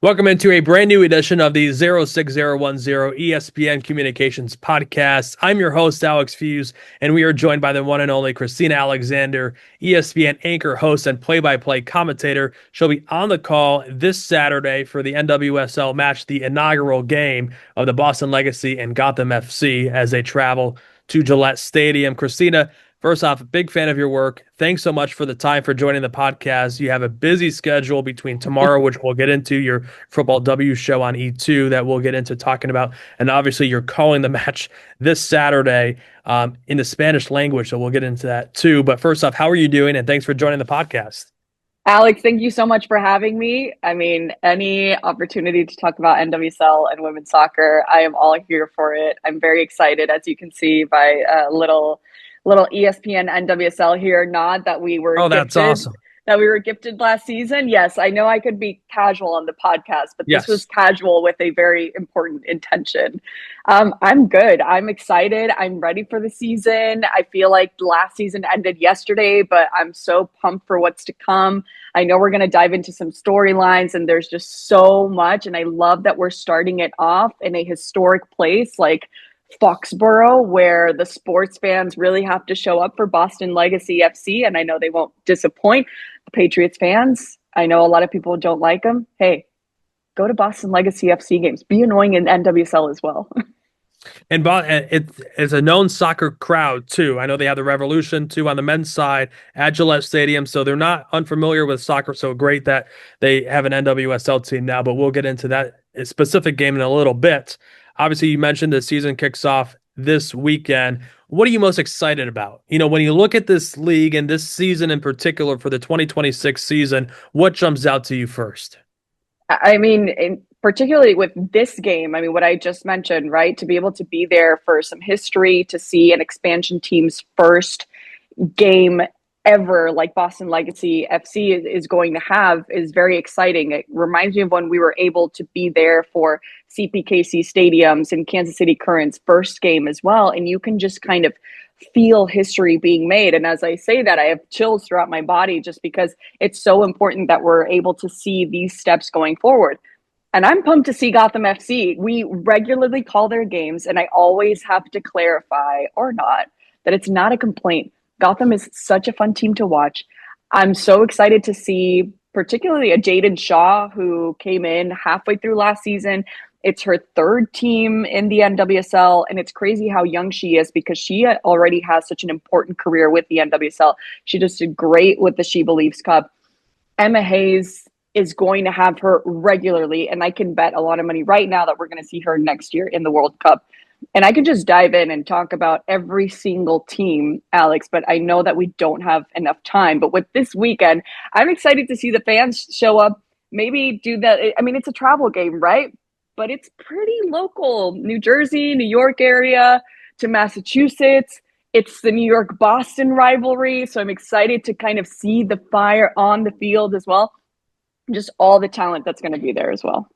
Welcome into a brand new edition of the 06010 ESPN Communications Podcast. I'm your host, Alex Fuse, and we are joined by the one and only Cristina Alexander, ESPN anchor, host, and play-by-play commentator. She'll be on the call this Saturday for the NWSL match, the inaugural game of the Boston Legacy and Gotham FC as they travel to Gillette Stadium. Cristina, first off, a big fan of your work. Thanks so much for the time for joining the podcast. You have a busy schedule between tomorrow, which we'll get into, your Futbol W show on E2 that we'll get into talking about. And obviously, you're calling the match this Saturday in the Spanish language, so we'll get into that too. But first off, how are you doing? And thanks for joining the podcast. Alex, thank you so much for having me. I mean, any opportunity to talk about NWSL and women's soccer, I am all here for it. I'm very excited, as you can see by a little ESPN NWSL here nod that we were that's awesome. That we were gifted last season. Yes, I know I could be casual on the podcast, but this was casual with a very important intention. I'm good. I'm excited. I'm ready for the season. I feel like last season ended yesterday, but I'm so pumped for what's to come. I know we're going to dive into some storylines, and there's just so much. And I love that we're starting it off in a historic place like Foxborough, where the sports fans really have to show up for Boston Legacy FC, and I know they won't disappoint. The Patriots fans, I know a lot of people don't like them. Hey, go to Boston Legacy FC games. Be annoying in NWSL as well. And it's a known soccer crowd, too. I know they have the Revolution, too, on the men's side at Gillette Stadium, so they're not unfamiliar with soccer. So great that they have an NWSL team now, but we'll get into that specific game in a little bit. Obviously, you mentioned the season kicks off this weekend. What are you most excited about? You know, when you look at this league and this season in particular for the 2026 season, what jumps out to you first? I mean, particularly with this game, I mean, what I just mentioned, right? To be able to be there for some history, to see an expansion team's first game ever like Boston Legacy FC is going to have is very exciting. It reminds me of when we were able to be there for CPKC Stadiums and Kansas City Current's first game as well. And you can just kind of feel history being made. And as I say that, I have chills throughout my body just because it's so important that we're able to see these steps going forward. And I'm pumped to see Gotham FC. We regularly call their games, and I always have to clarify, or not, that it's not a complaint. Gotham is such a fun team to watch. I'm so excited to see particularly a Jaden Shaw, who came in halfway through last season. It's her third team in the NWSL, and it's crazy how young she is because she already has such an important career with the NWSL. She just did great with the She Believes Cup. Emma Hayes is going to have her regularly, and I can bet a lot of money right now that we're going to see her next year in the World Cup. And I can just dive in and talk about every single team, Alex, but I know that we don't have enough time. But with this weekend, I'm excited to see the fans show up, maybe do that. I mean, it's a travel game, right? But it's pretty local. New Jersey, New York area to Massachusetts. It's the New York-Boston rivalry. So I'm excited to kind of see the fire on the field as well. Just all the talent that's going to be there as well.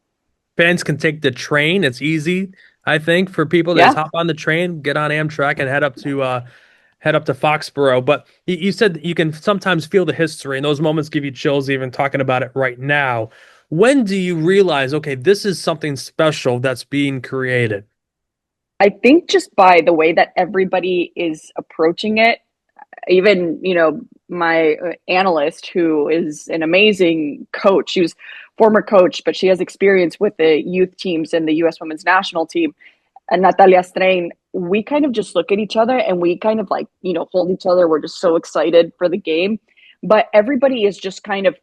Fans can take the train. It's easy, I think, for people to just hop on the train, get on Amtrak, and head up to Foxborough. But you said you can sometimes feel the history, and those moments give you chills even talking about it right now. When do you realize, okay, this is something special that's being created? I think just by the way that everybody is approaching it. Even, my analyst, who is an amazing coach, she was former coach, but she has experience with the youth teams and the U.S. women's national team, and Natalia Strain, we kind of just look at each other and we kind of hold each other. We're just so excited for the game. But everybody is just kind of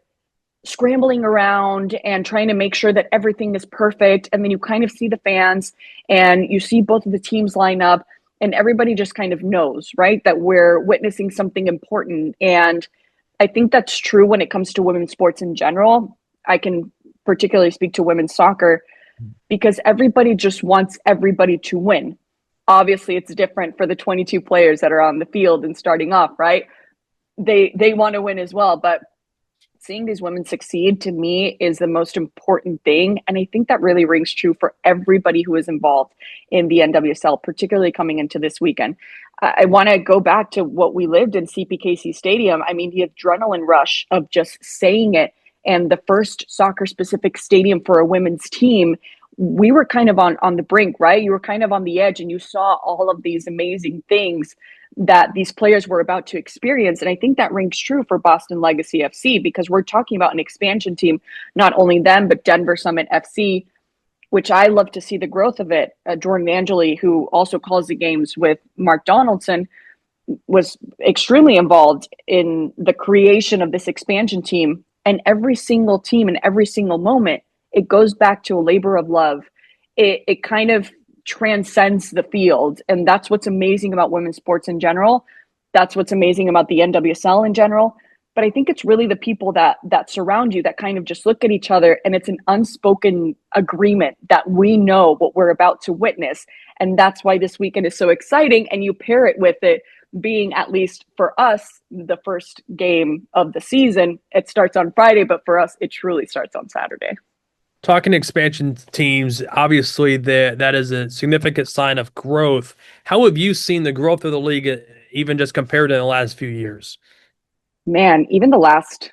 scrambling around and trying to make sure that everything is perfect. And then you kind of see the fans and you see both of the teams line up. And everybody just kind of knows, right, that we're witnessing something important. And I think that's true when it comes to women's sports in general. I can particularly speak to women's soccer because everybody just wants everybody to win. Obviously, it's different for the 22 players that are on the field and starting off, right? They want to win as well. But seeing these women succeed, to me, is the most important thing. And I think that really rings true for everybody who is involved in the NWSL, particularly coming into this weekend. I want to go back to what we lived in CPKC Stadium. I mean, the adrenaline rush of just saying it and the first soccer specific stadium for a women's team, we were kind of on the brink, right? You were kind of on the edge, and you saw all of these amazing things that these players were about to experience. And I think that rings true for Boston Legacy FC, because we're talking about an expansion team, not only them, but Denver Summit FC, which I love to see the growth of it. Jordan Angeli, who also calls the games with Mark Donaldson, was extremely involved in the creation of this expansion team. And every single team and every single moment, it goes back to a labor of love. It kind of transcends the field. And that's what's amazing about women's sports in general. That's what's amazing about the NWSL in general. But I think it's really the people that surround you that kind of just look at each other, and it's an unspoken agreement that we know what we're about to witness. And that's why this weekend is so exciting. And you pair it with it being, at least for us, the first game of the season. It starts on Friday, but for us, it truly starts on Saturday. Talking expansion teams, obviously that is a significant sign of growth. How have you seen the growth of the league, even just compared to the last few years? Man, even the last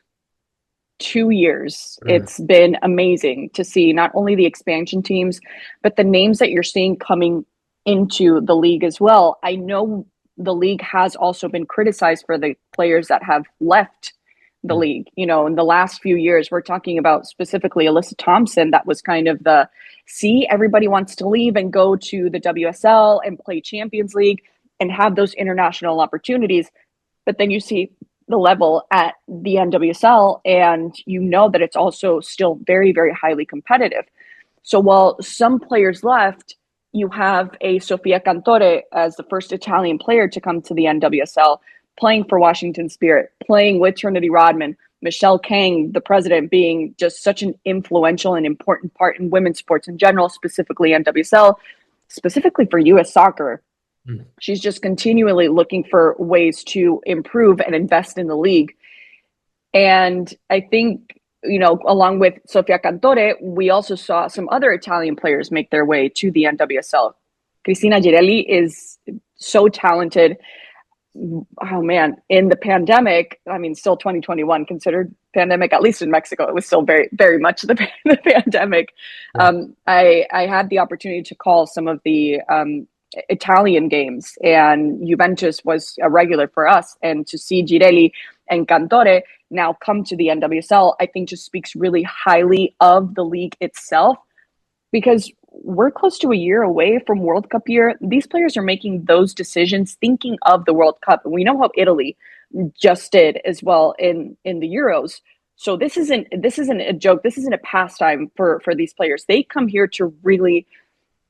2 years, it's been amazing to see not only the expansion teams, but the names that you're seeing coming into the league as well. I know the league has also been criticized for the players that have left the league. You know, in the last few years, we're talking about specifically Alyssa Thompson. That was kind of the, see, everybody wants to leave and go to the WSL and play Champions League and have those international opportunities. But then you see the level at the NWSL, and you know that it's also still very, very highly competitive. So while some players left, you have a Sofia Cantore as the first Italian player to come to the NWSL, playing for Washington Spirit, playing with Trinity Rodman, Michelle Kang, the president, being just such an influential and important part in women's sports in general, specifically NWSL, specifically for U.S. soccer. She's just continually looking for ways to improve and invest in the league. And I think, you know, along with Sofia Cantore, we also saw some other Italian players make their way to the NWSL. Cristina Girelli is so talented. Oh man, in the pandemic, I mean, still 2021 considered pandemic, at least in Mexico, it was still very, very much the pandemic. I had the opportunity to call some of the Italian games, and Juventus was a regular for us. And to see Girelli and Cantore now come to the NWSL, I think just speaks really highly of the league itself, because we're close to a year away from World Cup year. These players are making those decisions thinking of the World Cup. And we know how Italy just did as well in the Euros. So this isn't a joke. This isn't a pastime for these players. They come here to really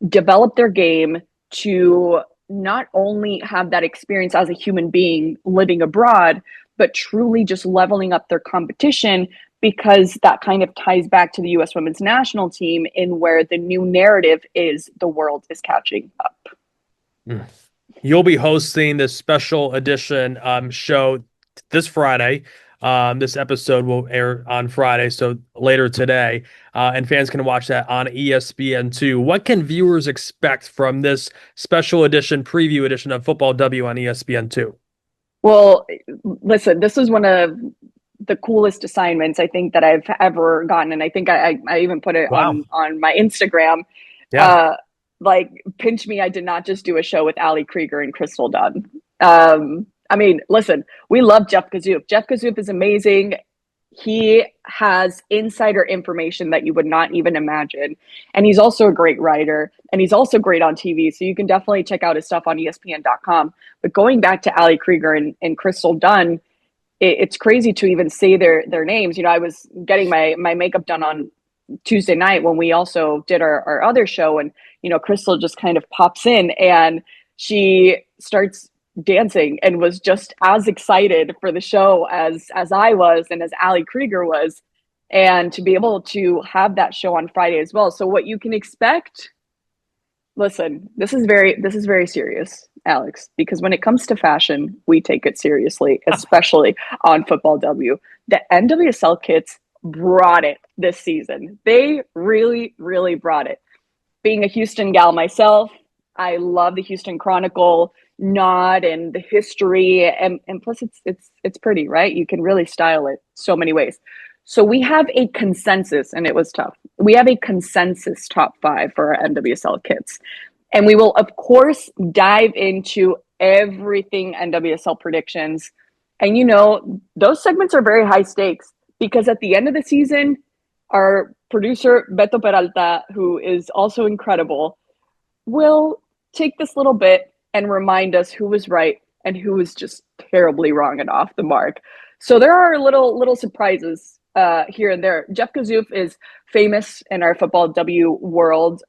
develop their game, to not only have that experience as a human being living abroad, but truly just leveling up their competition, because that kind of ties back to the U.S. women's national team, in where the new narrative is the world is catching up. You'll be hosting this special edition show this Friday. This episode will air on Friday, so later today, and fans can watch that on ESPN2. What can viewers expect from this special edition, preview edition of Futbol W on ESPN2? Well, listen, this is one of the coolest assignments I think that I've ever gotten, and I think I even put it on my Instagram. Yeah. Like, pinch me, I did not just do a show with Ali Krieger and Crystal Dunn. I mean, listen, we love Jeff Kazouf. Jeff Kazouf is amazing. He has insider information that you would not even imagine. And he's also a great writer, and he's also great on TV. So you can definitely check out his stuff on ESPN.com. But going back to Ali Krieger and Crystal Dunn, it's crazy to even say their names. You know, I was getting my makeup done on Tuesday night when we also did our other show. And, you know, Crystal just kind of pops in and she starts dancing and was just as excited for the show as I was and as Ali Krieger was, and to be able to have that show on Friday as well. So what you can expect, listen, this is very serious, Alex, because when it comes to fashion, we take it seriously, especially on Futbol W. The NWSL kits brought it this season. They really, really brought it. Being a Houston gal myself, I love the Houston Chronicle nod and the history, and plus it's pretty, right? You can really style it so many ways. So we have a consensus, and it was tough. We have a consensus top 5 for our NWSL kits. And we will, of course, dive into everything NWSL predictions. And, those segments are very high stakes because at the end of the season, our producer, Beto Peralta, who is also incredible, will take this little bit and remind us who was right and who was just terribly wrong and off the mark. So there are little surprises here and there. Jeff Kazouf is famous in our Futbol W world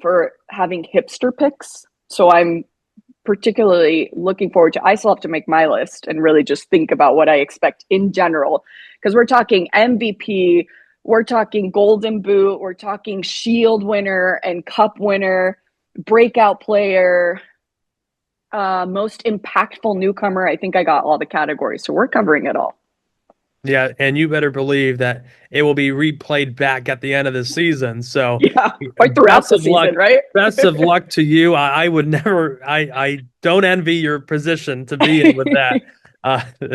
for having hipster picks. So I'm particularly looking forward to, I still have to make my list and really just think about what I expect in general, because we're talking MVP, we're talking Golden Boot, we're talking Shield winner and Cup winner, breakout player, most impactful newcomer. I think I got all the categories, so we're covering it all. Yeah, and you better believe that it will be replayed back at the end of the season. So yeah, or throughout the season, right? Best of luck to you. I would never. I don't envy your position to be in with that.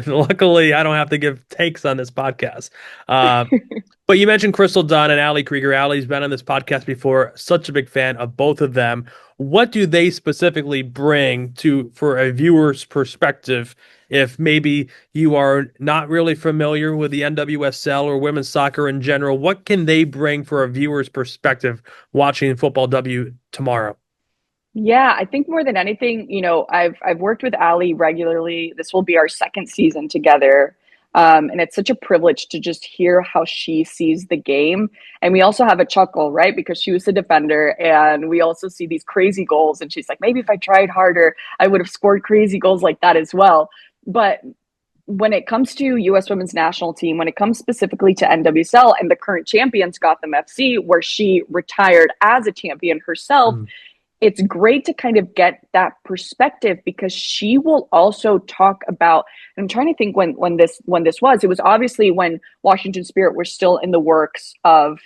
Luckily, I don't have to give takes on this podcast. But you mentioned Crystal Dunn and Ali Krieger. Ali's been on this podcast before. Such a big fan of both of them. What do they specifically bring for a viewer's perspective? If maybe you are not really familiar with the NWSL or women's soccer in general, what can they bring for a viewer's perspective watching Futbol W tomorrow? Yeah, I think more than anything, I've worked with Ali regularly. This will be our second season together. And it's such a privilege to just hear how she sees the game. And we also have a chuckle, right? Because she was the defender and we also see these crazy goals. And she's like, maybe if I tried harder, I would have scored crazy goals like that as well. But when it comes to U.S. women's national team, when it comes specifically to NWSL and the current champions, Gotham FC, where she retired as a champion herself, it's great to kind of get that perspective because she will also talk about, and I'm trying to think when this was, it was obviously when Washington Spirit were still in the works of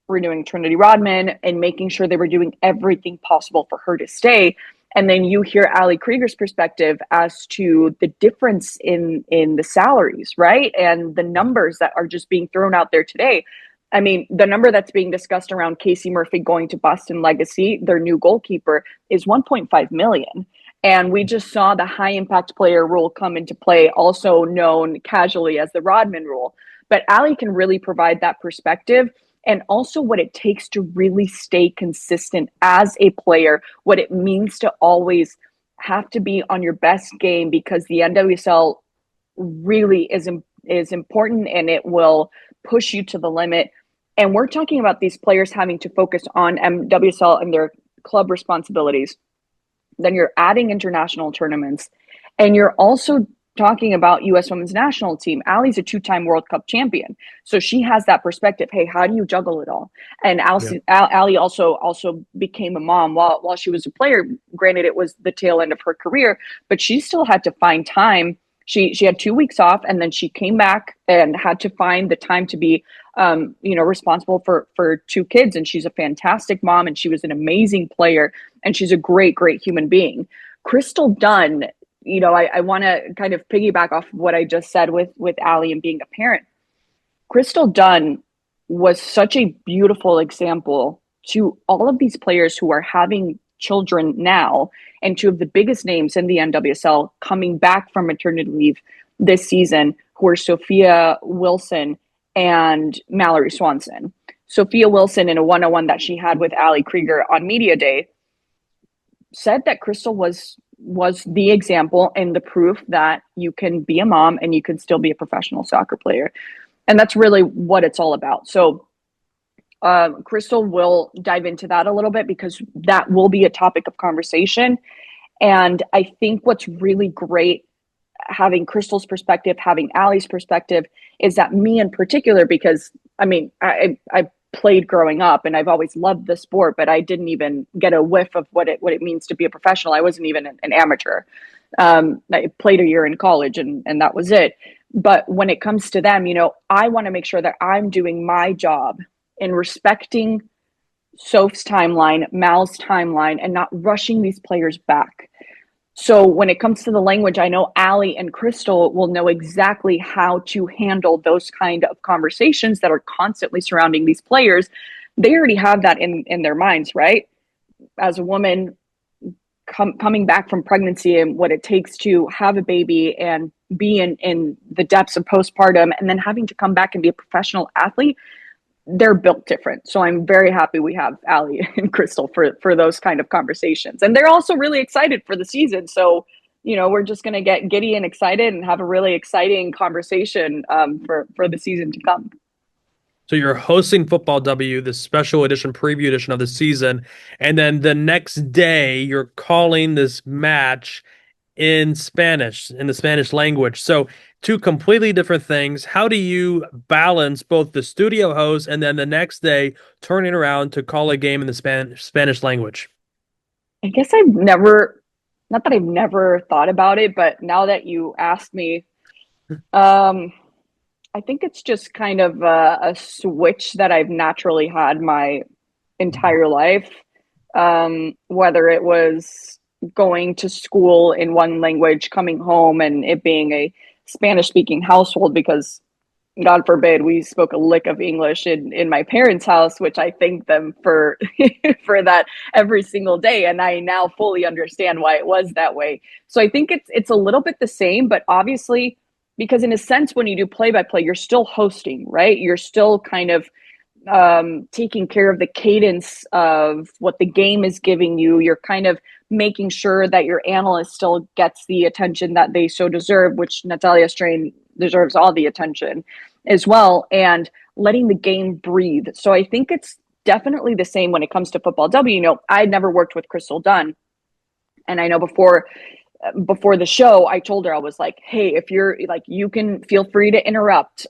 renewing Trinity Rodman and making sure they were doing everything possible for her to stay. And then you hear Ali Krieger's perspective as to the difference in the salaries, right? And the numbers that are just being thrown out there today. I mean, the number that's being discussed around Casey Murphy going to Boston Legacy, their new goalkeeper, is 1.5 million. And we just saw the high impact player rule come into play, also known casually as the Rodman rule. But Ali can really provide that perspective and also what it takes to really stay consistent as a player, what it means to always have to be on your best game because the NWSL really is important and it will push you to the limit. And we're talking about these players having to focus on NWSL and their club responsibilities. Then you're adding international tournaments and you're also talking about U.S. women's national team. Ali's a 2-time World Cup champion. So she has that perspective. Hey, how do you juggle it all? And Ali also became a mom while she was a player. Granted, it was the tail end of her career, but she still had to find time. She had 2 weeks off and then she came back and had to find the time to be, responsible for 2 kids. And she's a fantastic mom and she was an amazing player and she's a great, great human being. Crystal Dunn, I want to kind of piggyback off what I just said with Ali and being a parent. Crystal Dunn was such a beautiful example to all of these players who are having children now, and 2 of the biggest names in the NWSL coming back from maternity leave this season, who are Sophia Wilson and Mallory Swanson. Sophia Wilson, in a one-on-one that she had with Ali Krieger on Media Day, said that Crystal was the example and the proof that you can be a mom and you can still be a professional soccer player. And that's really what it's all about. So Crystal will dive into that a little bit because that will be a topic of conversation. And I think what's really great having Crystal's perspective, having Ali's perspective, is that me in particular, because I played growing up and I've always loved the sport, but I didn't even get a whiff of what it means to be a professional. I wasn't even an amateur. I played a year in college and that was it. But when it comes to them, I want to make sure that I'm doing my job in respecting Soph's timeline, Mal's timeline, and not rushing these players back. So when it comes to the language, I know Ali and Crystal will know exactly how to handle those kind of conversations that are constantly surrounding these players. They already have that in their minds, right? As a woman coming back from pregnancy and what it takes to have a baby and be in the depths of postpartum and then having to come back and be a professional athlete, they're built different. So I'm very happy we have Ali and Crystal for those kind of conversations. And they're also really excited for the season. So, we're just going to get giddy and excited and have a really exciting conversation for the season to come. So you're hosting Futbol W, the special edition, preview edition of the season, and then the next day you're calling this match in Spanish, in the Spanish language. So two completely different things. How do you balance both the studio host and then the next day turning around to call a game in the Spanish language? I guess not that I've never thought about it, but now that you asked me, I think it's just kind of a switch that I've naturally had my entire life. Whether it was going to school in one language, coming home, and it being a Spanish speaking household, because God forbid we spoke a lick of English in my parents' house, which I thank them for for that every single day. And I now fully understand why it was that way. So I think it's a little bit the same, but obviously, because in a sense, when you do play by play, you're still hosting, right? You're still kind of taking care of the cadence of what the game is giving you. You're kind of making sure that your analyst still gets the attention that they so deserve, which Natalia Strain deserves all the attention as well, and letting the game breathe. So I think it's definitely the same when it comes to Futbol W. I'd never worked with Crystal Dunn, and I know before the show, I told her, I was like, hey, if you're like, you can feel free to interrupt,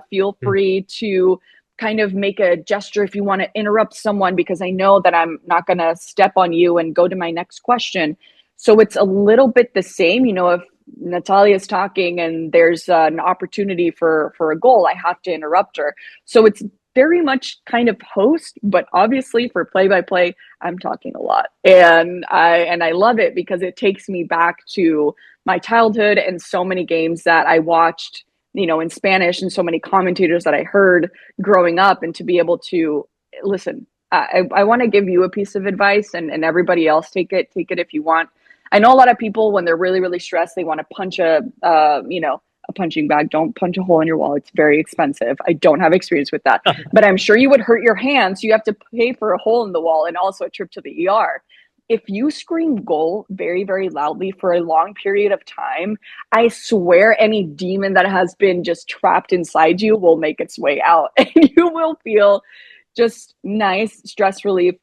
feel free to kind of make a gesture if you want to interrupt someone, because I know that I'm not going to step on you and go to my next question. So it's a little bit the same, if Natalia's talking and there's an opportunity for a goal, I have to interrupt her. So it's very much kind of host, but obviously for play-by-play, I'm talking a lot. And I love it because it takes me back to my childhood and so many games that I watched, in Spanish, and so many commentators that I heard growing up. And to be able to listen, I want to give you a piece of advice, and everybody else take it if you want. I know a lot of people, when they're really, really stressed, they want to punch a punching bag. Don't punch a hole in your wall. It's very expensive. I don't have experience with that, but I'm sure you would hurt your hands. So you have to pay for a hole in the wall and also a trip to the ER. If you scream goal very, very loudly for a long period of time, I swear any demon that has been just trapped inside you will make its way out, and you will feel just nice stress relief.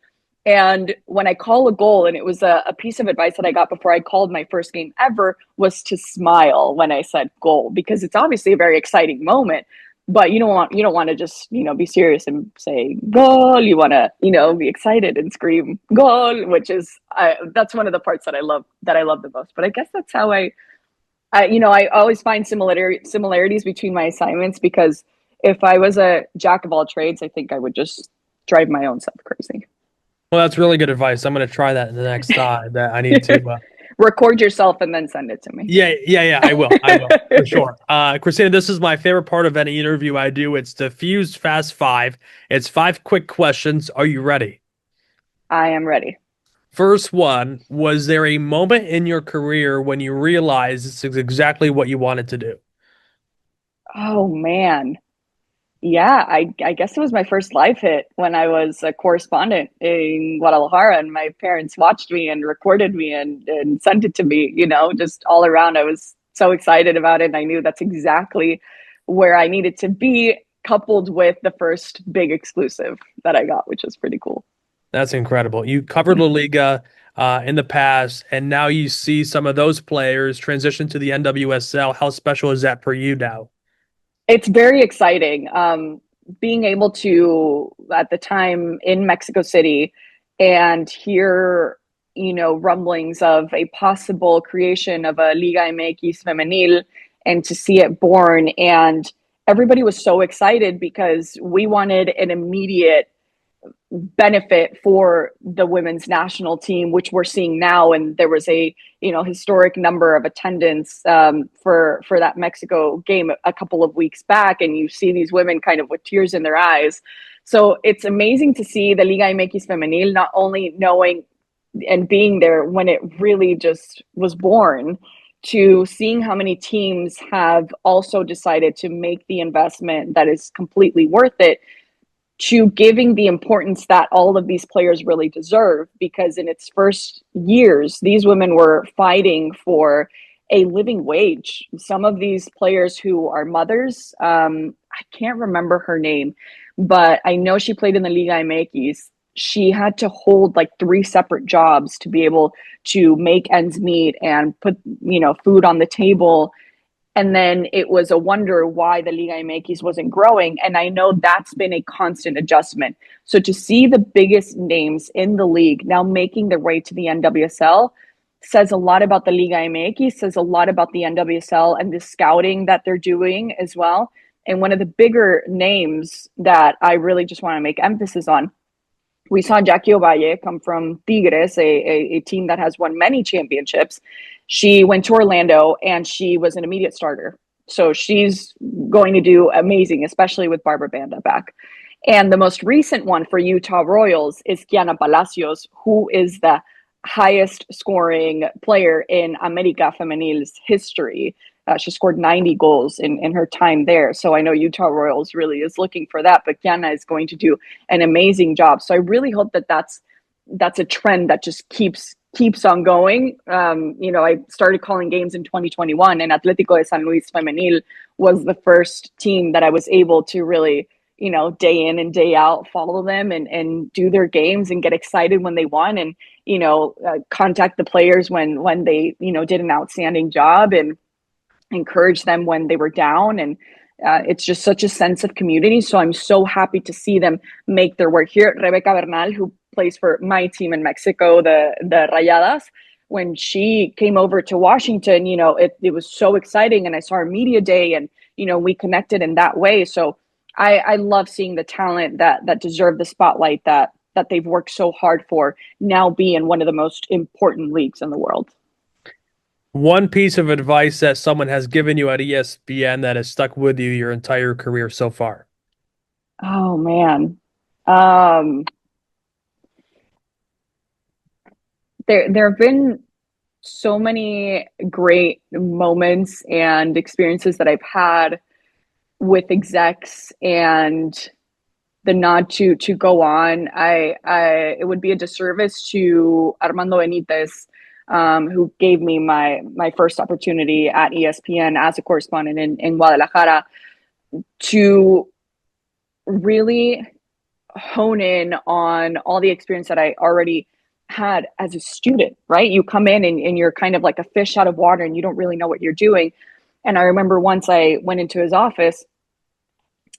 And when I call a goal, and it was a piece of advice that I got before I called my first game ever, was to smile when I said goal, because it's obviously a very exciting moment. But you don't want to just, be serious and say goal. You want to, be excited and scream goal, which is, that's one of the parts that I love the most. But I guess that's how I always find similarities between my assignments, because if I was a jack of all trades, I think I would just drive my own self crazy. Well, that's really good advice. I'm going to try that in the next time that I need to record yourself and then send it to me. Yeah. I will for sure. Cristina, this is my favorite part of any interview I do. It's the Fuse Fast 5. It's 5 quick questions. Are you ready? I am ready. First one, was there a moment in your career when you realized this is exactly what you wanted to do? Oh, man. Yeah, I guess it was my first live hit when I was a correspondent in Guadalajara, and my parents watched me and recorded me and sent it to me, just all around. I was so excited about it. And I knew that's exactly where I needed to be, coupled with the first big exclusive that I got, which was pretty cool. That's incredible. You covered La Liga in the past, and now you see some of those players transition to the NWSL. How special is that for you now? It's very exciting. Being able to, at the time in Mexico City, and hear, rumblings of a possible creation of a Liga MX Femenil, and to see it born. And everybody was so excited because we wanted an immediate benefit for the women's national team, which we're seeing now. And there was a, historic number of attendance for that Mexico game a couple of weeks back. And you see these women kind of with tears in their eyes. So it's amazing to see the Liga MX Femenil not only knowing and being there when it really just was born, to seeing how many teams have also decided to make the investment that is completely worth it, to giving the importance that all of these players really deserve, because in its first years, these women were fighting for a living wage. Some of these players who are mothers, I can't remember her name, but I know she played in the Liga MX. She had to hold like 3 separate jobs to be able to make ends meet and put, food on the table. And then it was a wonder why the Liga MX wasn't growing. And I know that's been a constant adjustment. So to see the biggest names in the league now making their way to the NWSL says a lot about the Liga MX, says a lot about the NWSL and the scouting that they're doing as well. And one of the bigger names that I really just want to make emphasis on, we saw Jackie Ovalle come from Tigres, a team that has won many championships. She went to Orlando and she was an immediate starter. So she's going to do amazing, especially with Barbara Banda back. And the most recent one for Utah Royals is Kiana Palacios, who is the highest scoring player in America Femenil's history. She scored 90 goals in her time there. So I know Utah Royals really is looking for that, but Kiana is going to do an amazing job. So I really hope that that's a trend that just keeps on going. I started calling games in 2021, and Atlético de San Luis Femenil was the first team that I was able to really, day in and day out, follow them and do their games and get excited when they won, and, contact the players when they, did an outstanding job, and encourage them when they were down. And it's just such a sense of community. So I'm so happy to see them make their work here. Rebecca Bernal, who plays for my team in Mexico, the Rayadas, when she came over to Washington, it was so exciting. And I saw her media day and, we connected in that way. So I love seeing the talent that deserve the spotlight that they've worked so hard for now be in one of the most important leagues in the world. One piece of advice that someone has given you at ESPN that has stuck with you your entire career so far? Oh, man. There have been so many great moments and experiences that I've had with execs, and the nod to go on. It would be a disservice to Armando Benitez, who gave me my first opportunity at ESPN as a correspondent in Guadalajara, to really hone in on all the experience that I already had as a student, right? You come in and you're kind of like a fish out of water and you don't really know what you're doing. And I remember once I went into his office,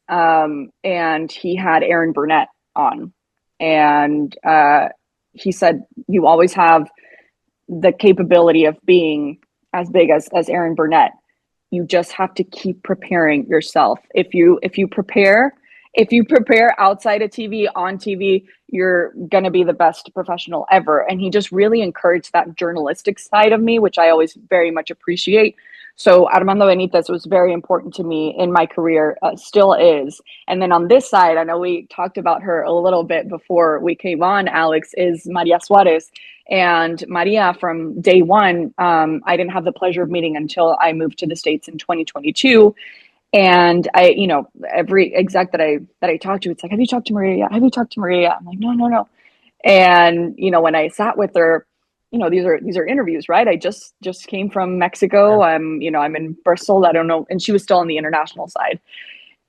and he had Aaron Burnett on, and he said, "You always have the capability of being as big as Aaron Burnett. You just have to keep preparing yourself. If you prepare outside of TV, on TV, you're going to be the best professional ever." And he just really encouraged that journalistic side of me, which I always very much appreciate. So Armando Benitez was very important to me in my career, still is. And then on this side, I know we talked about her a little bit before we came on, Alex, is Maria Suarez. And Maria, from day one, I didn't have the pleasure of meeting until I moved to the States in 2022. And I, every exec that I talked to, it's like, "Have you talked to Maria? Have you talked to Maria?" I'm like, no. And, when I sat with her, these are interviews, right? I just came from Mexico. Yeah. I'm in Bristol. I don't know. And she was still on the international side.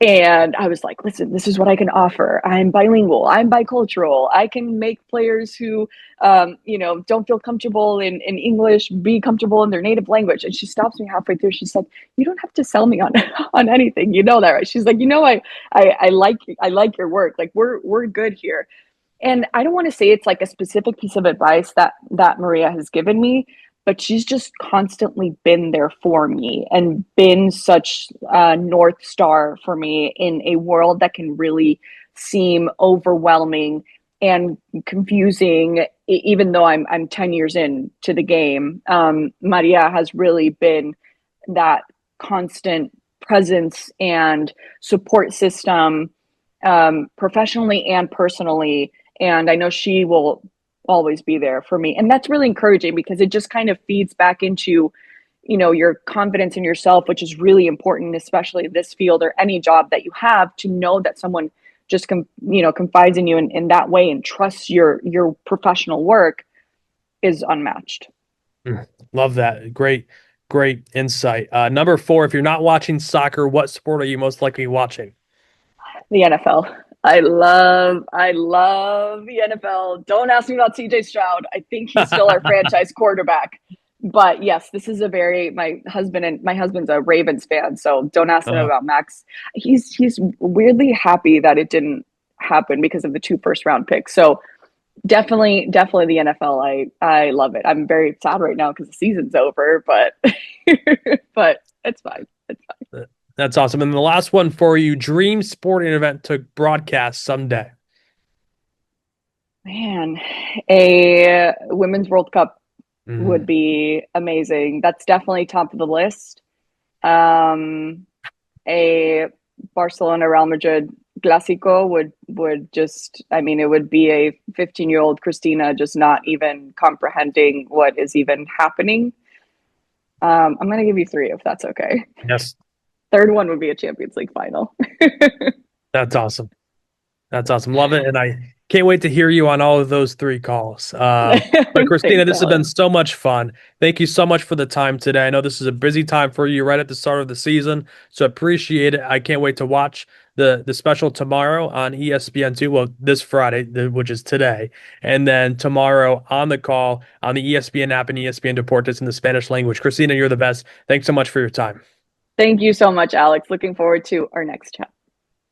And I was like, "Listen, this is what I can offer. I'm bilingual. I'm bicultural. I can make players who, don't feel comfortable in English, be comfortable in their native language." And she stops me halfway through. She's like, "You don't have to sell me on on anything. You know that, right?" She's like, I like your work. Like we're good here." And I don't want to say it's like a specific piece of advice that Maria has given me, but she's just constantly been there for me and been such a North Star for me in a world that can really seem overwhelming and confusing, even though I'm 10 years into the game. Maria has really been that constant presence and support system, professionally and personally. And I know she will always be there for me. And that's really encouraging because it just kind of feeds back into, your confidence in yourself, which is really important, especially this field or any job that you have, to know that someone just confides in you in that way and trusts your professional work is unmatched. Love that. Great insight. Number 4, if you're not watching soccer, what sport are you most likely watching? The NFL. I love the NFL. Don't ask me about CJ Stroud. I think he's still our franchise quarterback. But yes, this is my husband's a Ravens fan, so don't ask him about Max. He's weirdly happy that it didn't happen because of the 2 first-round picks. So definitely the NFL. I love it. I'm very sad right now because the season's over, but but it's fine. It's fine. That's awesome. And the last one for you, dream sporting event to broadcast someday. Man, a Women's World Cup would be amazing. That's definitely top of the list. A Barcelona Real Madrid Clásico would just, it would be a 15-year-old Cristina just not even comprehending what is even happening. I'm going to give you 3 if that's okay. Yes. Third one would be a Champions League final. That's awesome. That's awesome. Love it. And I can't wait to hear you on all of those 3 calls. But Cristina, Thanks, this has been so much fun. Thank you so much for the time today. I know this is a busy time for you right at the start of the season, so appreciate it. I can't wait to watch the special tomorrow on ESPN2. Well, this Friday, which is today, and then tomorrow on the call on the ESPN app and ESPN Deportes in the Spanish language. Cristina, you're the best. Thanks so much for your time. Thank you so much, Alex. Looking forward to our next chat.